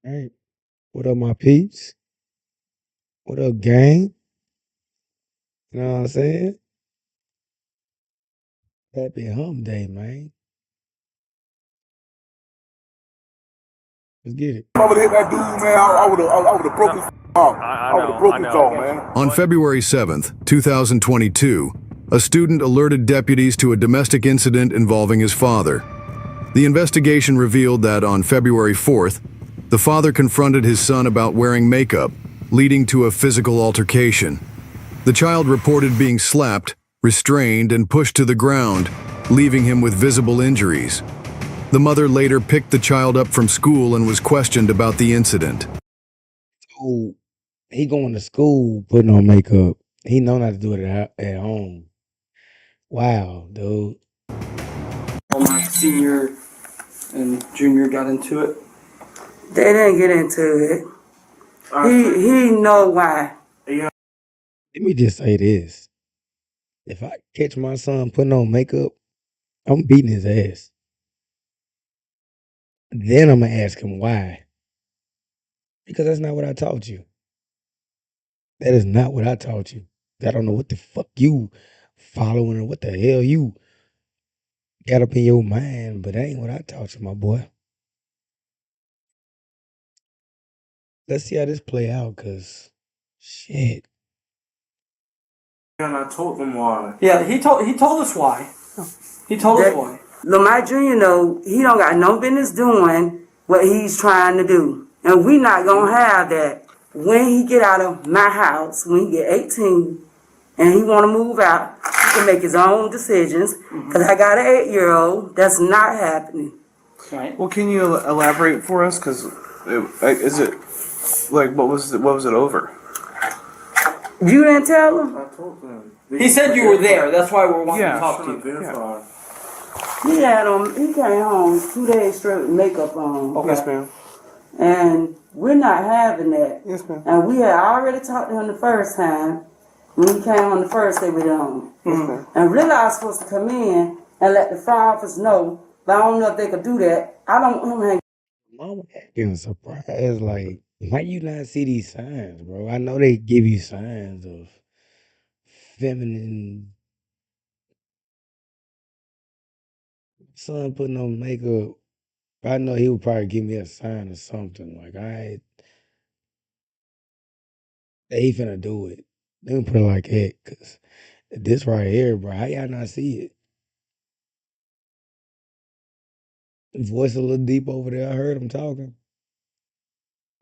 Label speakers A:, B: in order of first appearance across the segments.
A: Hey, what up, my peeps? What up, gang? You know what I'm saying? Happy hump day, man. Let's get it.
B: I would have hit that dude, man. I would have broke his off. I would have broke his jaw, man.
C: On February 7th, 2022, a student alerted deputies to a domestic incident involving his father. The investigation revealed that on February 4th, the father confronted his son about wearing makeup, leading to a physical altercation. The child reported being slapped, restrained, and pushed to the ground, leaving him with visible injuries. The mother later picked the child up from school and was questioned about the incident.
A: So he going to school putting on makeup. He know not to do it at home. Wow, dude.
D: My senior and junior got into it.
E: They didn't get into it. He know why.
A: Let me just say this. If I catch my son putting on makeup, I'm beating his ass. Then I'm going to ask him why. Because that's not what I taught you. That is not what I taught you. I don't know what the fuck you following or what the hell you got up in your mind, but that ain't what I taught you, my boy. Let's see how this play out, cause shit.
F: And I told them why.
D: Yeah, he told us why. He told us why.
E: Lamar Jr. know he don't got no business doing what he's trying to do. And we not gonna have that. When he get out of my house, when he get 18 and he wanna move out, he can make his own decisions. Cause I got an 8-year-old, that's not happening.
D: Right.
F: Well, can you elaborate for us? Because is it like what was it over?
E: You didn't tell him?
F: I told them.
D: He said you were there. That's why we're wanting to
F: Yeah,
D: talk to you.
F: verify.
E: He came home 2 days straight with makeup on.
D: Okay.
F: Yes, ma'am.
E: And we're not having that.
F: Yes, ma'am.
E: And we had already talked to him the first time when he came on the first day with him.
F: Mm-hmm.
E: And really I was supposed to come in and let the fire office know, but I don't know if they could do that. I don't want him hanging.
A: Mama acting surprised, like, why you not see these signs, bro? I know they give you signs of feminine son putting on makeup. I know he would probably give me a sign or something. Like, he finna do it. Let me put it like that, cause this right here, bro, how y'all not see it? Voice a little deep over there. I heard him talking.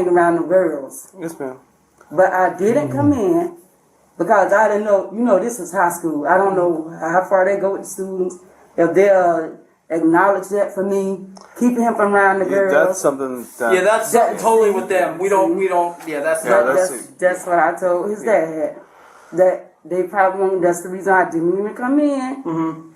E: Around the girls.
F: Yes, ma'am.
E: But I didn't come in because I didn't know, this is high school. I don't know how far they go with the students. If they'll acknowledge that for me, keeping him from around the girls.
F: That's something that.
D: Yeah, that's totally with them. We don't. Yeah, that's.
E: That's what I told his dad. That they probably won't. That's the reason I didn't even come in.
D: Mm-hmm.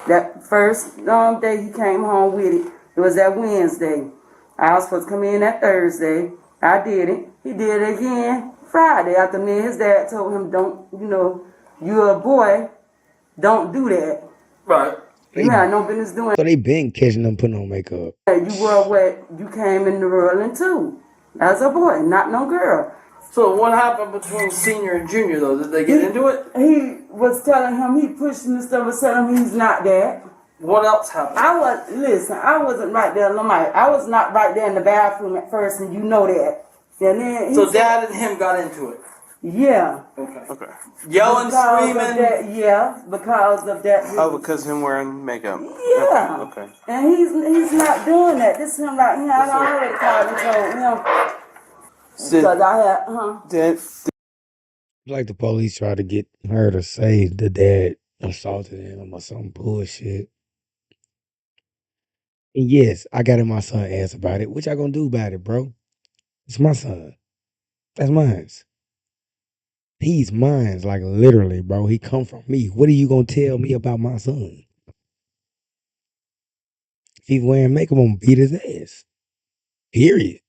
E: That first day he came home with it. It was that Wednesday. I was supposed to come in that Thursday. I did it. He did it again Friday after me and his dad told him, don't, you're a boy, don't do that.
D: Right.
E: You had no business doing
A: So they been catching them putting on makeup.
E: that. You were what you came in the world into as a boy, not no girl.
D: So what happened between senior and junior though? Did they get into it?
E: He was telling him, he pushed him and stuff, was telling him he's not that.
D: What else happened?
E: I wasn't right there, Lamar. I was not right there in the bathroom at first, and you know that. And then
D: So dad and him got into it.
E: yeah.
F: Okay.
D: Yelling, screaming.
E: Because of that.
F: Oh, because him wearing makeup.
E: Yeah.
F: Okay.
E: And he's not doing that. This is him right here. I already called and told him. Because I had,
F: Did
A: Like the police tried to get her to say the dad assaulted him or some bullshit. And yes, I got in my son's ass about it. What y'all gonna do about it, bro? It's my son. That's mine. He's mine, like literally, bro. He come from me. What are you gonna tell me about my son? If he's wearing makeup, I'm gonna beat his ass. Period.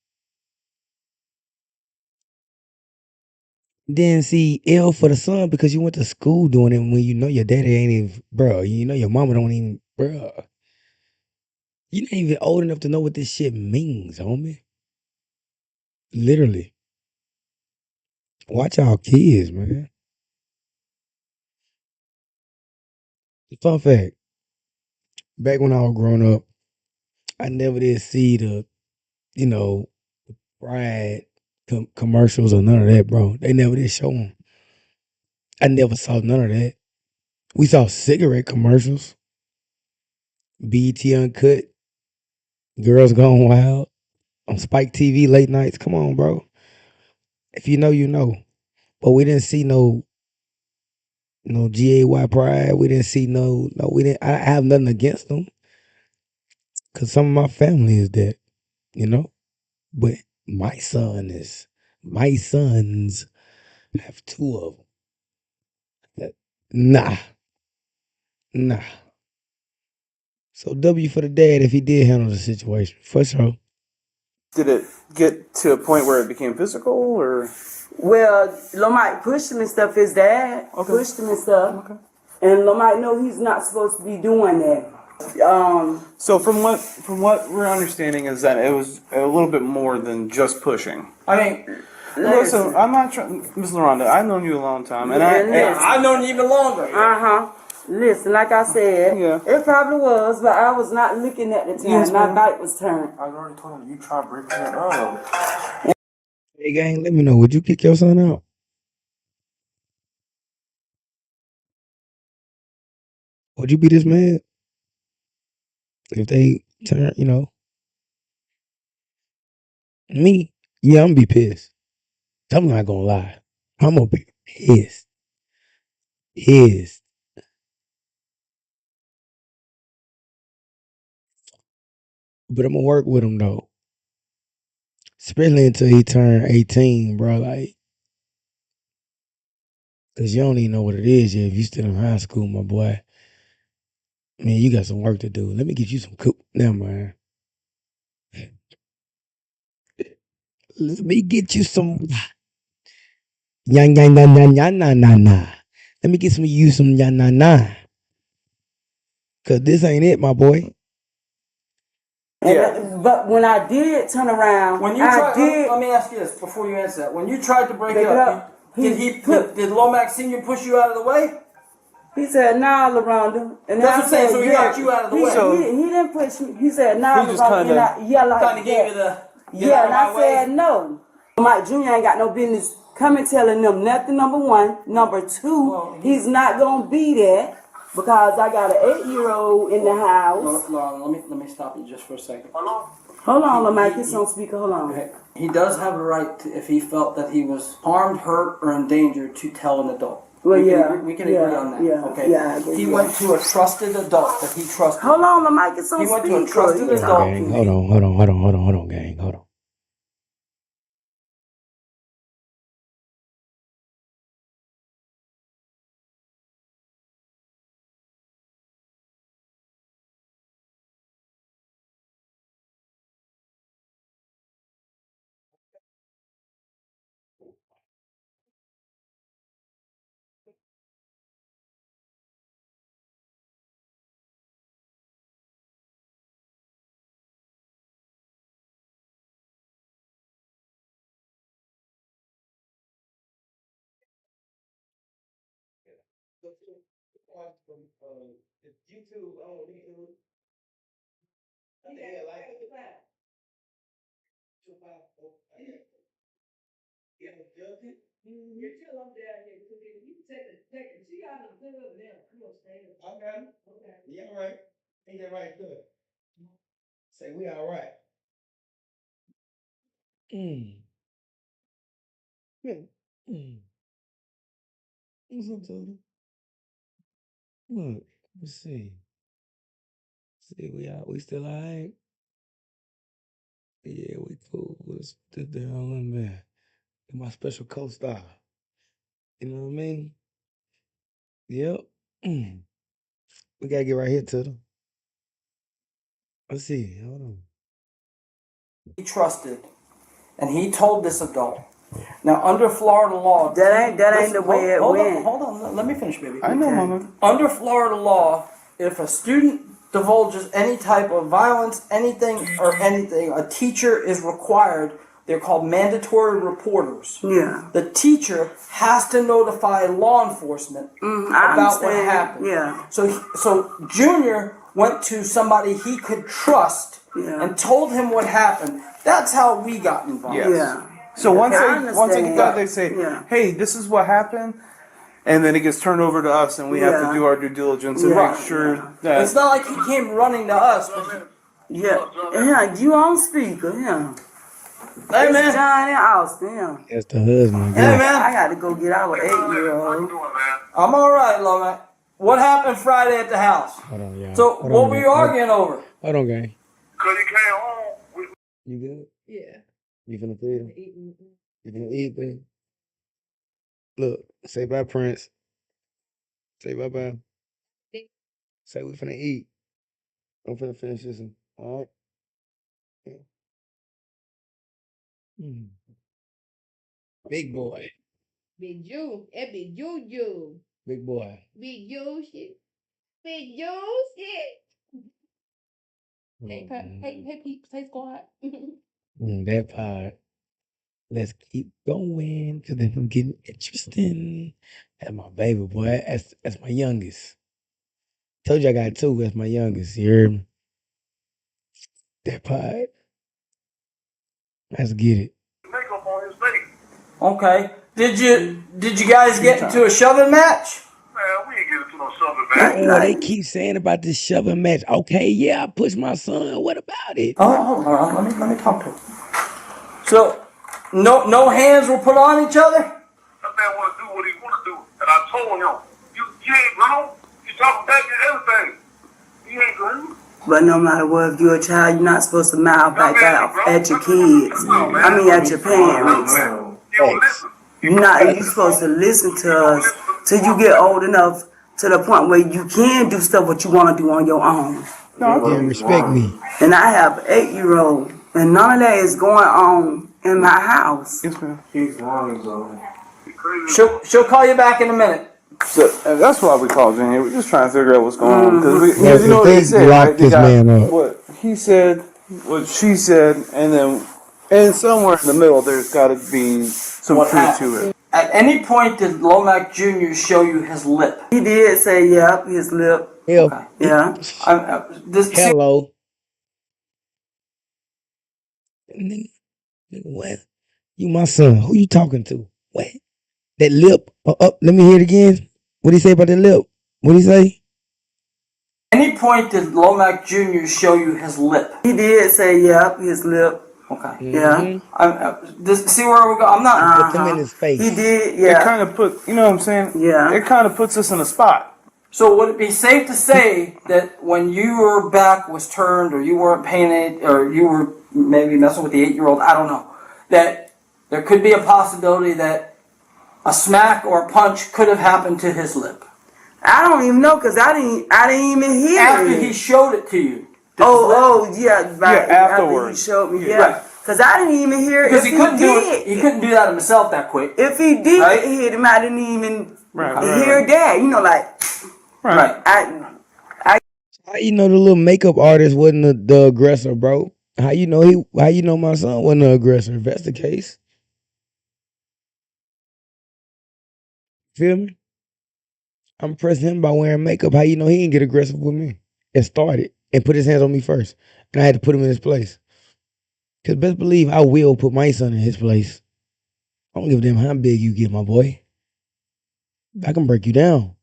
A: Then see L for the son because you went to school doing it when you know your daddy ain't even, bro. You know your mama don't even, bro. You not even old enough to know what this shit means, homie. Literally. Watch our kids, man. Fun fact, back when I was growing up, I never did see the, you know, Pride commercials or none of that, bro. They never did show them. I never saw none of that. We saw cigarette commercials, BET Uncut, Girls Gone Wild, on Spike TV late nights. Come on, bro. If you know, you know. But we didn't see no GAY Pride. We didn't see we didn't. I have nothing against them because some of my family is that, you know. But my sons have two of them. Nah, nah. So W for the dad if he did handle the situation for sure.
F: Did it get to a point where it became physical, or?
E: Well, Lil Mike pushed him and stuff. His dad pushed him and stuff. Okay. And Lil Mike know he's not supposed to be doing that.
F: So from what we're understanding is that it was a little bit more than just pushing. I mean, listen, I'm not trying, Miss LaRonda. I've known you a long time, and
D: I've known you even longer.
E: Listen, like I said, it probably was, but I was not looking at the time.
F: Yes,
E: my
F: ma'am.
E: back was turned.
F: I already told him you tried breaking it up.
A: Hey gang, let me know. Would you kick your son out? Would you be this mad if they turn? Me? Yeah, I'm gonna be pissed. I'm not gonna lie. I'm gonna be pissed. Pissed. But I'm gonna work with him though. Especially until he turn 18, bro. Like, cause you don't even know what it is yet. If you still in high school, my boy. Man, you got some work to do. Let me get you some cook. Never mind. Let me get you some. Yan yan yan yan yan na na na. Let me get some yan na na. Cause this ain't it, my boy.
E: But when I did turn around,
D: When you tried, let me ask you this before you answer that. When you tried to break it up, did Lomax Senior push you out of the way?
E: He said, "Nah, LaRonda." And
D: that's what I'm saying. So he got you out of the way.
E: He didn't push me. He said, "Nah,
F: he just
E: LaRonda." Kind of
D: gave you the
E: and I said no. Mike Jr. ain't got no business coming telling them nothing. Number one, number two, he's not gonna be there because I got an 8-year-old in the house.
D: Lauren, let me stop you just for a second.
E: Hold on, Mike. It's on speaker. Hold on.
D: Okay. He does have a right to, if he felt that he was harmed, hurt, or endangered, to tell an adult.
E: Well,
D: we can agree on that. Okay.
E: Yeah,
D: he went to a trusted adult that he trusted.
E: Hold on, Mike. It's on
D: speaker.
E: He
D: went to a trusted adult.
A: Gang, hold on, gang. Hold on. Yeah, all right. Ain't that right? Good. Say we all right. What's up, Tony? Look, let's see. See, we still all right? Yeah, we cool. Let's sit there all in there. My special co-star. You know what I mean? Yep. We gotta get right here to them. Let's see. Hold on.
D: He trusted, and he told this adult. Now, under Florida law,
E: that ain't the way it went.
D: Hold on, let me finish, baby.
F: I know, Mama.
D: Under Florida law, if a student divulges any type of violence, anything, a teacher is required They're called mandatory reporters.
E: Yeah.
D: The teacher has to notify law enforcement about what happened.
E: Yeah.
D: So Junior went to somebody he could trust and told him what happened. That's how we got involved.
F: Yes.
E: Yeah.
F: So once
E: I
F: they get that, they say, "Hey, this is what happened," and then it gets turned over to us, and we have to do our due diligence and make sure that
D: it's not like he came running to us.
E: Yeah, you on speaker, yeah.
D: Hey man,
E: John and Austin, yeah.
A: That's the husband.
D: Hey
A: Girl.
D: man,
E: I got to go get our 8-year-old.
D: I'm all right, Lomac. What happened Friday at the house?
A: Hold on, y'all.
D: So
A: Hold
D: what
A: on,
D: were you
A: gang.
D: arguing over?
A: Hold on, gang.
B: Cause he came home.
A: You good?
G: Yeah.
A: You finna feel? You finna eat, baby? Look, say bye, Prince. Say bye-bye. Say we finna eat. I'm finna finish this one. All right? Yeah. Big boy.
G: Big Jew. That big Jew.
A: Big boy.
G: Big Jew shit. Big Jew shit. Hey, peeps. Hey, squad.
A: That part. Let's keep going because this is getting interesting. That's my baby boy. That's my youngest. Told you I got two. That's my youngest. You heard me? That part. Let's get it.
B: Makeup on his face.
D: Okay. Did you guys get into a shoving match?
B: Man, we ain't get into no something, man.
A: Oh, they keep saying about this shoving match. Okay, yeah, I pushed my son. What about it?
D: Oh, hold on. Let me talk to him. So, no hands were put on each other?
B: That man want to do what he want to do. And I told him, you ain't grown. You talking back and everything. You ain't grown.
E: But no matter what, if you're a child, you're not supposed to mouth like that at your kids. I mean, at your parents.
B: You don't listen.
E: You're supposed to listen to us till you get old enough to the point where you can do stuff what you want to do on your own.
A: Yeah, respect me.
E: And I have an 8-year-old, and none of that is going on in my house.
F: Yes, ma'am.
D: She'll call you back in a minute.
F: So that's why we called in here. We're just trying to figure out what's going on because
A: Yes,
F: you know what
A: they
F: they said,
A: locked
F: right? They
A: this
F: got
A: man up.
F: what he said, what she said, and somewhere in the middle there's got to be some truth to it.
D: At any point did Lomac Jr. show you his lip?
E: He did say, yep, his lip.
A: Hell,
E: Yeah.
A: hello. Nigga, what? You my son. Who you talking to? What? That lip? Let me hear it again. What he say about that lip? What he say?
D: Any point did Lomac Jr. show you his lip?
E: He did say, yep, his lip.
D: Okay.
E: Yeah.
D: See where we go? I'm not.
A: Put him in his face.
E: He did,
F: It
E: yeah.
F: kind of put, you know what I'm saying?
E: Yeah.
F: It kind of puts us in a spot.
D: So would it be safe to say that when your back was turned, or you weren't paying it, or you were maybe messing with the 8-year-old, I don't know, that there could be a possibility that a smack or a punch could have happened to his lip
E: I don't even know because I didn't even hear
D: after
E: it.
D: he showed it to you?
E: Yeah, right.
F: Yeah, afterwards.
E: After he showed me,
D: Yeah.
E: yeah. Because I didn't even hear it.
D: Because
E: If
D: he couldn't do it.
E: did,
D: He couldn't do that himself that quick.
E: If he did
D: Right?
E: hit him, I didn't even
F: Right.
E: hear that. You know, like,
D: Right.
A: How you know the little makeup artist wasn't the aggressor, bro? How you know my son wasn't the aggressor? If that's the case, feel me? I'm pressing him by wearing makeup. How you know he didn't get aggressive with me and started and put his hands on me first, and I had to put him in his place. Cause best believe I will put my son in his place. I don't give a damn how big you get, my boy. I can break you down.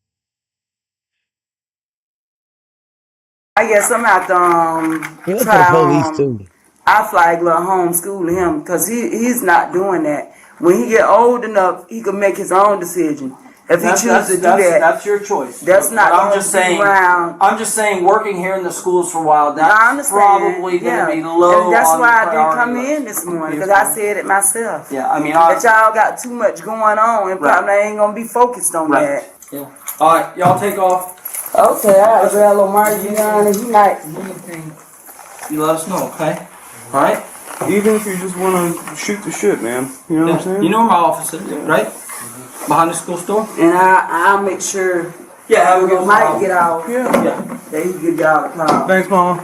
E: I guess I'm out to
A: He was for the
E: try
A: police too.
E: I flag little homeschool him because he's not doing that. When he get old enough, he can make his own decision. If he chooses to do that,
D: that's your choice.
E: that's not
D: But I'm
E: gonna
D: just
E: be
D: saying.
E: around.
D: I'm just saying, working here in the schools for a while,
E: I
D: that's
E: understand.
D: probably going to be low.
E: And that's
D: on
E: why
D: the
E: I didn't
D: priority
E: come
D: list.
E: in this morning because I said it myself.
D: Yeah, I mean,
E: That y'all got too much going on and probably ain't gonna be focused on
D: Right. Yeah. All right, y'all take off.
E: that. Okay, I gotta grab a little Margie and he might.
D: You let us know, okay? All right.
F: Even if you just want to shoot the shit, man. You know what I'm saying?
D: You know where my office is, right? Behind the school store.
E: And I'll make sure
D: Yeah, have a good
E: Mike get out.
F: Yeah.
D: Yeah.
E: That he give y'all a call.
F: Thanks, Mama.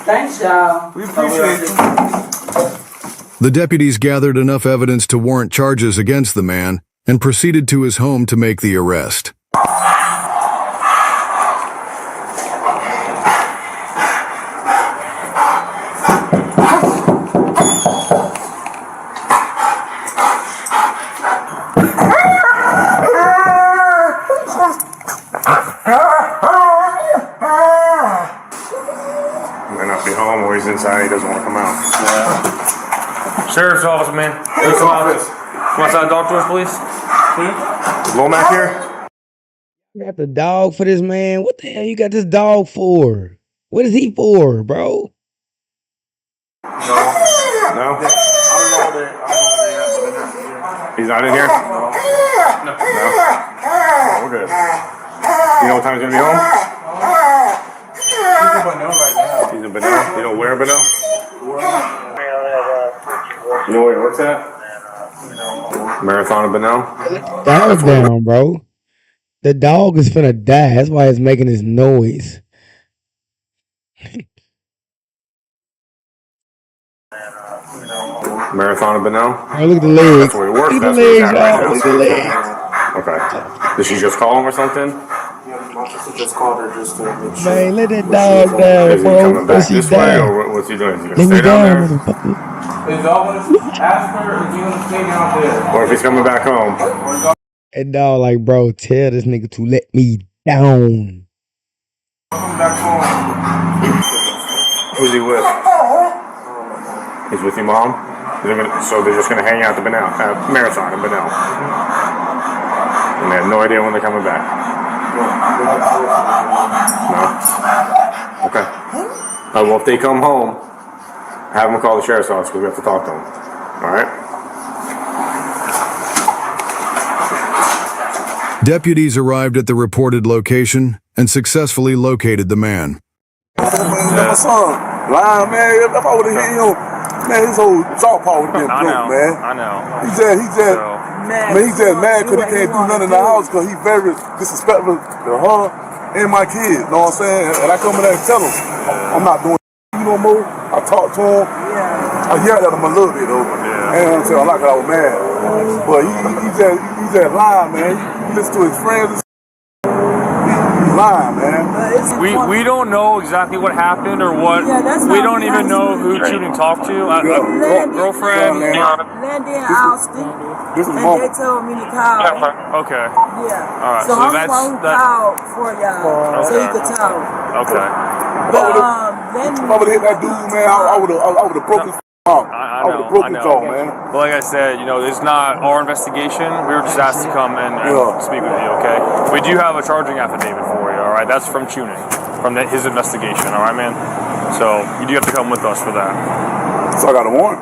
E: Thanks, y'all.
F: We appreciate you.
C: The deputies gathered enough evidence to warrant charges against the man and proceeded to his home to make the arrest.
B: He might not be home or he's inside. He doesn't want to come out.
H: Sheriff's office, man. Please come outside, talk to us, please.
B: Is Lomac here?
A: You got the dog for this man? What the hell you got this dog for? What is he for, bro?
B: No. He's not in here? No. Oh, we're good. You know what time he's gonna be home?
F: He's in Bonneau right now.
B: He's in Bonneau. You know where Bonneau? You know where he works at? Marathon of Bonneau?
A: Dog's down, bro. The dog is finna die. That's why it's making this noise.
B: Marathon of Bonneau?
A: Oh, look at the legs.
B: That's where he works.
A: Look at
B: That's
A: the
B: where he's
A: legs,
B: at right
A: y'all.
B: now.
A: Look at the legs.
B: Okay. Did she just call him or something?
F: Yeah, my sister just called her just to make sure.
A: Man, let that dog down,
B: Is he
A: bro.
B: coming back
A: What's he
B: this way
A: down?
B: or what's he doing? Is he
A: Let
B: gonna
A: me
B: stay down
A: down,
B: there?
A: motherfucker.
F: Is y'all gonna ask her or is he gonna stay down there?
B: Or if he's coming back home?
A: That dog like, bro, tell this nigga to let me down.
F: Come back home.
B: Who's he with? He's with your mom? So they're just gonna hang out at the Marathon in Bonneau. And they have no idea when they're coming back. No? Okay. Well, if they come home, have them call the sheriff's office because we have to talk to them. Alright?
C: Deputies arrived at the reported location and successfully located the man.
I: My son, lying, man. If I would have hit him, man, his whole jaw paw would have been broke, man.
H: I know.
I: He's just mad because he can't do nothing in the house because he's very disrespectful to her and my kids. Know what I'm saying? And I come in there and tell him, I'm not doing no more. I talk to him. I yelled at him a little bit though. And until I like I was mad. But he just lying, man. He listen to his friends. He's lying, man.
H: We don't know exactly what happened or what. We don't even know who Shooting talked to. Girlfriend.
E: Landon Austin.
I: This is
E: And
I: mama.
E: they told me to call.
H: Okay.
E: Yeah.
H: All right.
E: So I'm the
H: that's
E: one who
H: that.
E: called for y'all, so you could talk.
H: Okay.
E: But
I: If I would have hit that dude, man, I would have broken his arm. I would have broken his jaw, man.
H: But like I said, it's not our investigation. We were just asked to come and speak with you, okay? We do have a charging affidavit for you, all right? That's from Tuning, from his investigation, all right, man? So you do have to come with us for that.
I: So I got a warrant?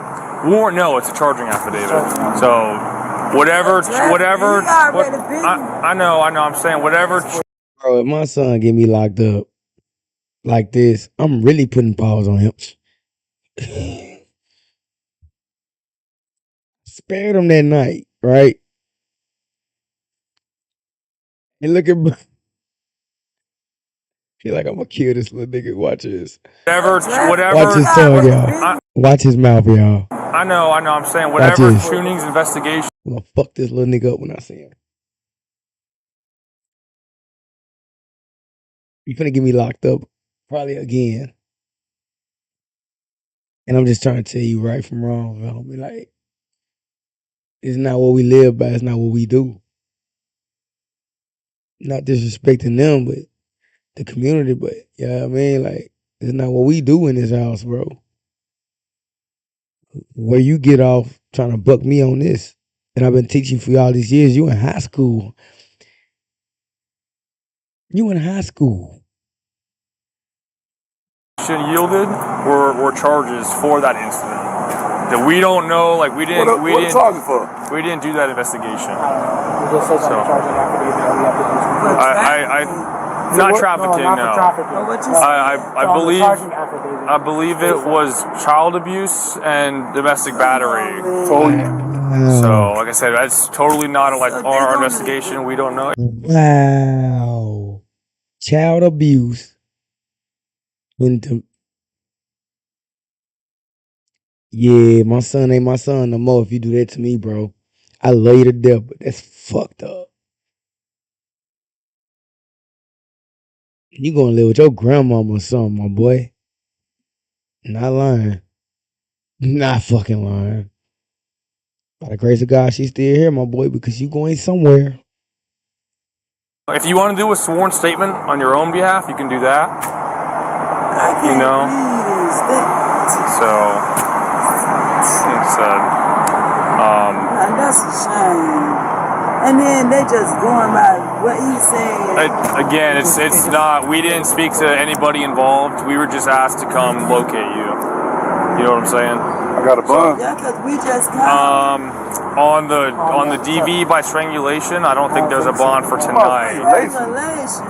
H: Warrant? No, it's a charging affidavit. So whatever. I know. I'm saying whatever.
A: Bro, if my son get me locked up like this, I'm really putting pause on him. Spared him that night, right? And look at bro. Feel like I'm gonna kill this little nigga. Watch this.
H: Whatever.
A: Watch his tongue, y'all. Watch his mouth, y'all.
H: I know. I'm saying whatever Tuning's investigation.
A: I'm gonna fuck this little nigga up when I see him. You finna get me locked up probably again. And I'm just trying to tell you right from wrong, homie. Like, it's not what we live by, it's not what we do. Not disrespecting them, but the community, but you know what I mean? Like, it's not what we do in this house, bro. Where you get off trying to buck me on this, and I've been teaching for all these years, you in high school. You in high school.
H: Yielded were charges for that incident that we don't know. Like we didn't
I: charges for?
H: We didn't do that investigation. Not trafficking. No. I believe it was child abuse and domestic battery. So like I said, that's totally not like our investigation. We don't know.
A: Wow. Child abuse. Yeah, my son ain't my son no more if you do that to me, bro. I love you to death, but that's fucked up. You gonna live with your grandmama or something, my boy. Not lying. Not fucking lying. By the grace of God, she's still here, my boy, because you going somewhere.
H: If you want to do a sworn statement on your own behalf, you can do that.
E: I can't
H: You know?
E: believe this.
H: So, it's
E: Now, that's a shame. And then they just going by what he's saying.
H: again, it's not. We didn't speak to anybody involved. We were just asked to come locate you. You know what I'm saying?
I: I got a bun.
E: Yeah, because we just come.
H: On the DV by strangulation, I don't think there's a bond for tonight.
E: Regulation.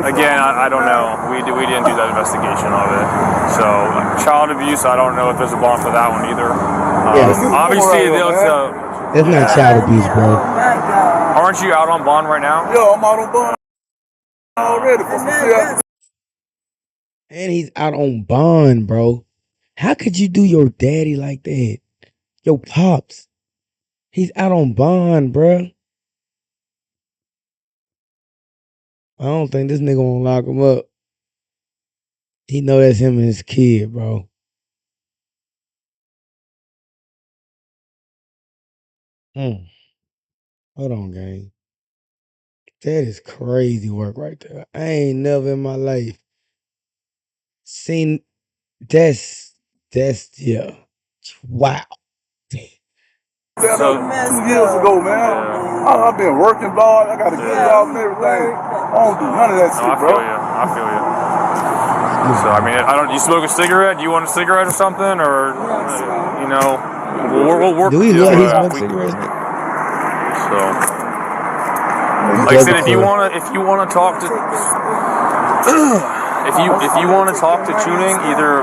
H: Again, I don't know. We didn't do that investigation of it. So child abuse, I don't know if there's a bond for that one either. Obviously,
A: That's not child abuse,
E: Oh
A: bro.
E: my God.
H: aren't you out on bond right now?
I: Yo, I'm out on bun already for some shit.
A: And he's out on bond, bro. How could you do your daddy like that? Your pops. He's out on bond, bro. I don't think this nigga gonna lock him up. He know that's him and his kid, bro. Hold on, gang. That is crazy work right there. I ain't never in my life seen that's yeah. Wow.
H: So,
I: 2 years ago, man. I've been working, dog. I got a good job and everything. I don't do none of that
H: no,
I: shit, bro.
H: I feel you. So I mean, I don't. You smoke a cigarette? Do you want a cigarette or something, or you know, we'll work.
A: Do we
H: with you,
A: let he
H: uh,
A: smoke cigarettes?
H: So, like I said, if you wanna talk to, if you wanna talk to tuning, either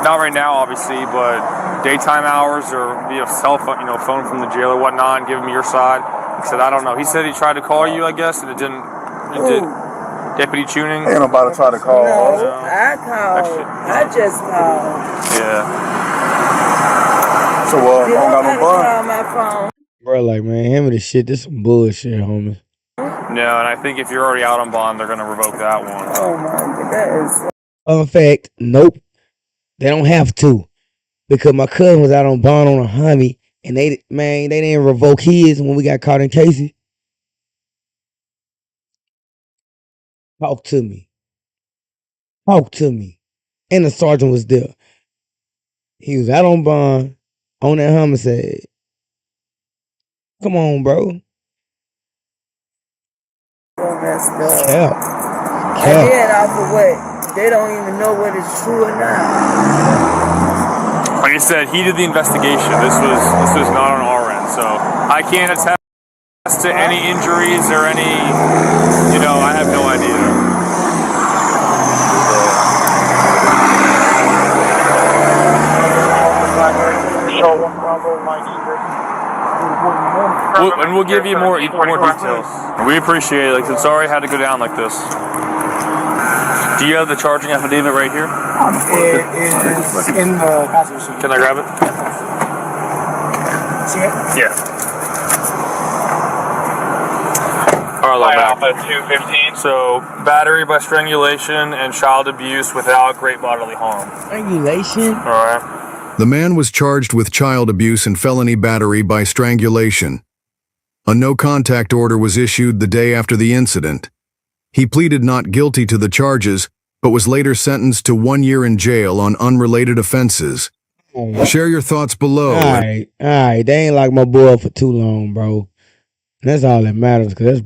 H: not right now, obviously, but daytime hours or via cell phone, phone from the jail or whatnot, and give him your side. He said, I don't know. He said he tried to call you, I guess, and it didn't. It did. Deputy tuning.
I: Ain't nobody try to call.
E: No, I called. I just called.
H: Yeah.
I: So, I don't got no bun.
E: Call my phone.
A: Bro, like, man, him and the shit, this some bullshit, homie.
H: No, and I think if you're already out on bond, they're gonna revoke that one.
E: Oh my God, that is.
A: In fact, nope. They don't have to. Because my cousin was out on bond on a homie, and they didn't revoke his when we got caught in cases. Talk to me. Talk to me. And the sergeant was there. He was out on bond on that homicide. Come on, bro.
E: So messed up.
A: Cap.
E: And then off of what? They don't even know whether it's true or not.
H: Like I said, he did the investigation. This was not on our end, so I can't attest to any injuries or any. I have no idea. We'll give you more details. We appreciate it. Like, I'm sorry I had to go down like this. Do you have the charging affidavit right here?
J: It's in the passenger seat.
H: Can I grab it?
J: See it?
H: Yeah. All right, Alpha 215. So, battery by strangulation and child abuse without great bodily harm.
A: Strangulation?
H: All right.
C: The man was charged with child abuse and felony battery by strangulation. A no-contact order was issued the day after the incident. He pleaded not guilty to the charges, but was later sentenced to 1 year in jail on unrelated offenses. Share your thoughts below.
A: All right. They ain't like my boy for too long, bro. That's all that matters, because that's